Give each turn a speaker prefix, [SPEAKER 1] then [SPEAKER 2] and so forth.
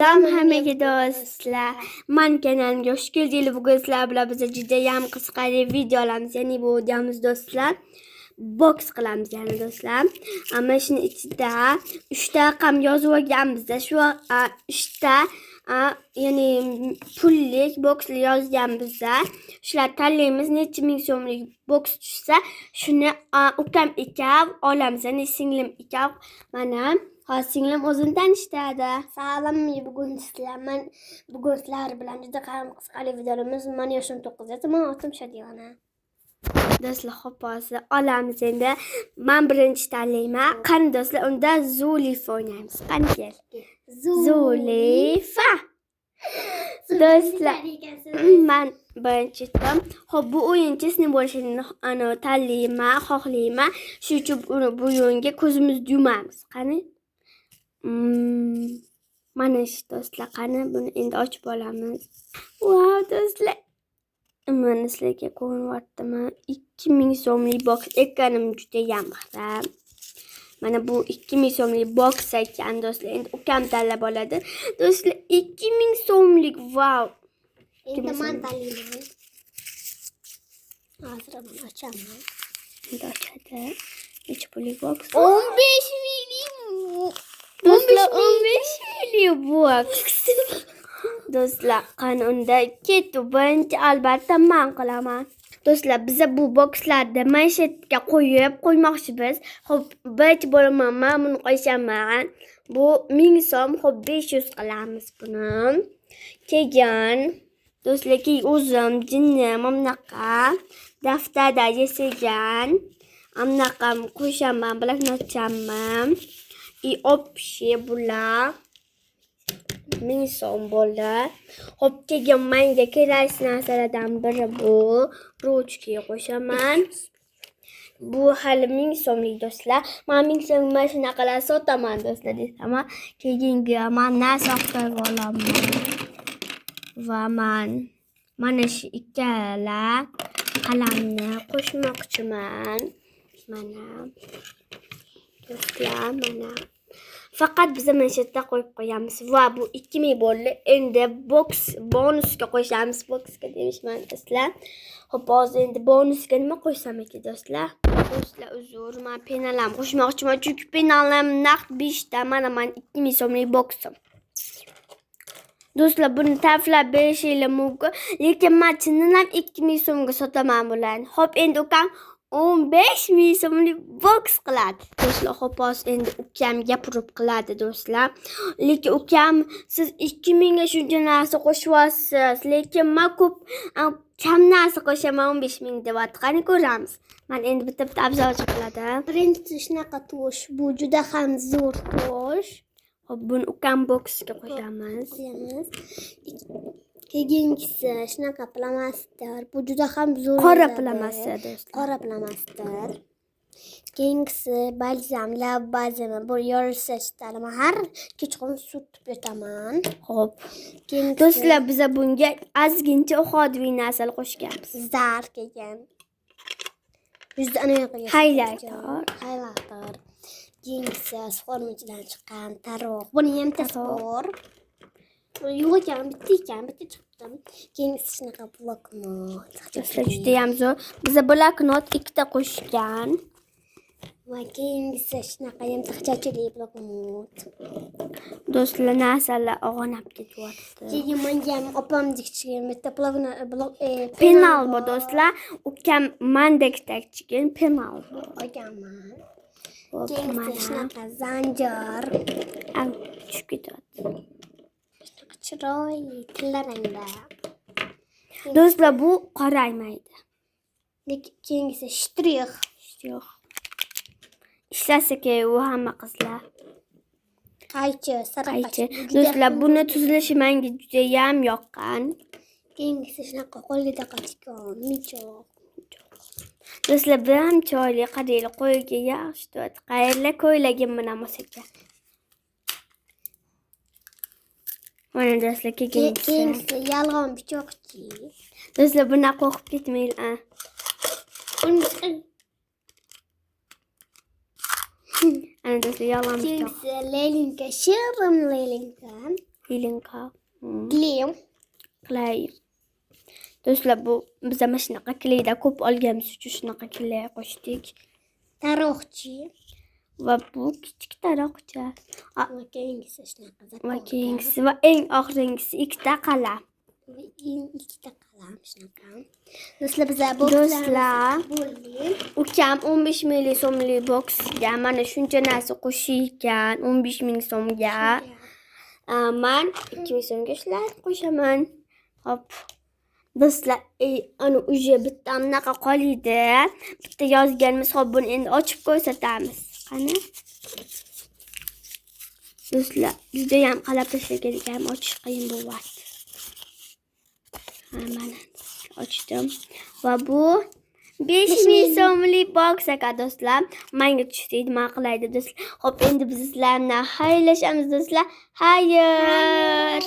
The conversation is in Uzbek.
[SPEAKER 1] Selam hammaga do'stlar. Men kanalimga xush keldinglar. Bugun sizlar bilan biz judayam qiziqarli videolarimiz, ya'ni bu videomiz do'stlar, box qilamiz yani do'stlar. Ammo shuni ichida 3 ta raqam yozib olganmiz. Shu 3 ta ya'ni pullik boxli yozganmiz. Shular tanlaymiz, necha ming so'mlik box tushsa, shuni ukam ikav olamiz. Ya'ni singlim ikav mana singlim o'zini tanishtiradi.
[SPEAKER 2] Salom, bugun sizlar bilan juda qiziqarli videolarimiz. Men yoshim 9 yosh, men otim Shadiyona.
[SPEAKER 1] Do'stlar, xo'p hozir olamiz endi. Men birinchi tanlayman. Qani do'stlar, unda Zulifa o'ynaymiz. Qani kel. Zulifa. Do'stlar, men birinchi tutdim. Xo'p, bu o'yinchi ismi bo'lishini tanlayman, xohlayman. Shuning uchun bu o'yinga ko'zimizni yumamiz. Qani? Mana shu do'stlar, qani buni endi ochib olamiz. Wow do'stlar, mana sizlarga ko'rinyaptimi? 2000 so'mlik box ekanim juda ham xiram. Mana bu 2000 so'mlik box ekan do'stlar. Endi ukam tanlab oladi. Do'stlar, 2000 so'mlik, wow.
[SPEAKER 2] Endi men tanlayman. Hozir men ochaman.
[SPEAKER 1] Endi ochadi. Necha pullik box?
[SPEAKER 2] 15 ming.
[SPEAKER 1] Do'stlar, 15 million box. Do'stlar, qani unda ketdi. Birinchi albatta men qilaman. Do'stlar, biz bu boxlarni maishatga qo'ymoqchimiz. Xo'p, birinchi bo'laman, men buni qo'yshaman. Bu 1000 so'm, xo'p 500 qilamiz buni. Keyin do'stlar, o'zim jinnim amnaqa daftarda yasagan amnaqa qo'yshaman, bloknotchaman. Общий bular 1000 so'm bo'ldi. Xo'p, keyin menga kerakli narsalardan biri bu ruchka qo'shaman. Bu hali 1000 so'mlik do'stlar. Men 1000 so'mlik mashinaqalar sotaman do'stlar desam, keyingi men narsa sotib olaman. Va mana shu ikkala qalamni qo'shmoqchiman. Mana do'stlar, mana faqat biz mana shu yerda qo'yib qo'yamiz. Va bu 2000 bo'ldi. Endi bonusga qo'shamiz. Boxga deyishman do'stlar. Xo'p, hozir endi bonusga nima qo'ysam ekan do'stlar? Do'stlar, uzr, men penalam qo'shmoqchiman, chunki penalam naqd 5 ta. Mana men 2000 so'mlik boxim. Do'stlar, buni tavlab berishingiz mumkin, lekin men chindan 2000 so'mga sotaman bularni. Xo'p, endi ukam 15 ming so'mlik box qiladi. Do'stlar, xo'p, hozir endi ukam gapirib qiladi do'stlar. Lekin ukam, siz 2000 ga shuncha narsa qo'shyapsiz, lekin men kam narsa qo'shaman, 15 ming deyapti. Qani ko'ramiz. Men endi bitta abzor qiladi.
[SPEAKER 2] Birinchi shunaqa to'sh, bu juda ham zo'r to'sh.
[SPEAKER 1] Xo'p, buni ukam boxga qo'yamiz.
[SPEAKER 2] Keyingisi shunaqa plastir. Bu juda ham zo'r.
[SPEAKER 1] Qora plastir do'stlar.
[SPEAKER 2] Qora plastir. Keyingisi balzam, lab balzami. Bu yorilsa ishtalaman. Har kechqurun surtib yotaman.
[SPEAKER 1] Xo'p. Do'stlar, biz bunga ozgincha xodimiy narsalar qo'shganmiz.
[SPEAKER 2] Zar kelgan. Yuzda ana yoqqa. Highlighter. Keyingisi formachidan chiqqan taroq. Buni ham tasbor. Yo'q ekan, bitta chiqdi. Keyingisi shunaqa bloknot.
[SPEAKER 1] Do'stlar, juda ham zo'r. Biz bloknot 2 ta qo'shgan.
[SPEAKER 2] Va keyingisi shunaqa ham taxtachali bloknot.
[SPEAKER 1] Do'stlar, narsalar og'anab ketyapti.
[SPEAKER 2] Keyin menga ham opamdek chiqqan bitta
[SPEAKER 1] penal bu do'stlar. Ukam mandek chiqqan penal bu.
[SPEAKER 2] Olganman. Keyingisi shunaqa zanjir.
[SPEAKER 1] Tushib ketyapti.
[SPEAKER 2] Chiroyli tilla rangda.
[SPEAKER 1] Do'stlar, bu qoraymaydi.
[SPEAKER 2] Keyingisi shtrix.
[SPEAKER 1] Ishlasa kerak u hamma qizlar.
[SPEAKER 2] Qaychi,
[SPEAKER 1] qaychi. Do'stlar, buni tuzilishi menga juda ham yoqqan.
[SPEAKER 2] Keyingisi shunaqa qo'lga taqadigan mijoq.
[SPEAKER 1] Do'stlar, bu ham chiroyli, qaranglar, qo'lga yaxshi turadi. Qayerlar ko'ylagim bilan bo'lsa. Mana do'stlar,
[SPEAKER 2] keyingisi yalg'on pichoqchi.
[SPEAKER 1] Do'stlar, buni qo'rqib ketmanglar. Ana do'stlar, yalg'on pichoq.
[SPEAKER 2] Keyingisi lelinka, shirin lelinka.
[SPEAKER 1] Hilinka.
[SPEAKER 2] Klem.
[SPEAKER 1] Klay. Do'stlar, bu biz mana shunaqa klayda ko'p olganimiz uchun shunaqa klay qo'shdik.
[SPEAKER 2] Taroqchi.
[SPEAKER 1] Va bu kichik taroqcha.
[SPEAKER 2] Va keyingisi shunaqa.
[SPEAKER 1] Va keyingisi va eng oxiringisi ikkita qalam.
[SPEAKER 2] Ikkita qalam shunaqa. Do'stlar, biz bu
[SPEAKER 1] Do'stlar,
[SPEAKER 2] bo'ldik.
[SPEAKER 1] ukam 15 ming so'mlik boksga mana shuncha narsa qo'shgan, 15 ming so'mga. Men 2 ming so'mga shular qo'shaman. Hop. Do'stlar, ana uje bitta anaqa qoldi. Bitta yozganmiz, hop buni endi ochib ko'rsatamiz. Qani? Do'stlar, juda ham qalab tashlagan ekan, ochish qiyin bo'lyapti. Mana ochdim. Va bu 5000 so'mlik boks aka do'stlar. Menga tushdi, nima qilaydi do'stlar. Hop, endi biz sizlar bilan xayrlashamiz do'stlar. Xayr.